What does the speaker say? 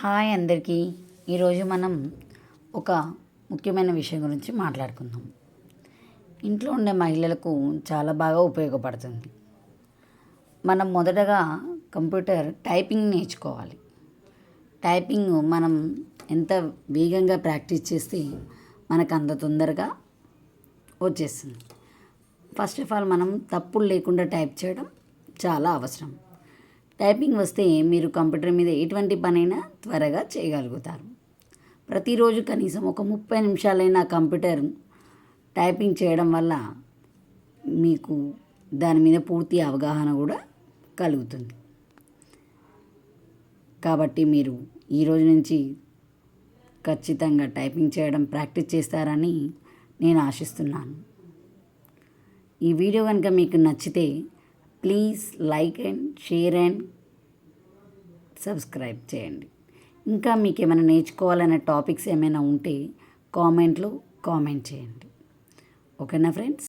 Hi అందరికీ. ఈరోజు మనం ఒక ముఖ్యమైన విషయం గురించి మాట్లాడుకుందాం. ఇంట్లో ఉండే మహిళలకు చాలా బాగా ఉపయోగపడుతుంది. మనం మొదటగా కంప్యూటర్ టైపింగ్ నేర్చుకోవాలి. టైపింగ్ మనం ఎంత వేగంగా ప్రాక్టీస్ చేస్తే మనకు అంత తొందరగా వచ్చేస్తుంది. ఫస్ట్ ఆఫ్ ఆల్ మనం తప్పులు లేకుండా టైప్ చేయడం చాలా అవసరం. టైపింగ్ వస్తే మీరు కంప్యూటర్ మీద ఎటువంటి పనైనా త్వరగా చేయగలుగుతారు. ప్రతిరోజు కనీసం ఒక 30 నిమిషాలైనా కంప్యూటర్ టైపింగ్ చేయడం వల్ల మీకు దాని మీద పూర్తి అవగాహన కూడా కలుగుతుంది. కాబట్టి మీరు ఈరోజు నుంచి ఖచ్చితంగా టైపింగ్ చేయడం ప్రాక్టీస్ చేస్తారని నేను ఆశిస్తున్నాను. ఈ వీడియో కనుక మీకు నచ్చితే please like and share and subscribe చేయండి. ఇంకా మీకు ఏమైనా నేర్చుకోవాలనే టాపిక్స్ ఏమైనా ఉంటే కామెంట్ చేయండి. ఓకేనా ఫ్రెండ్స్?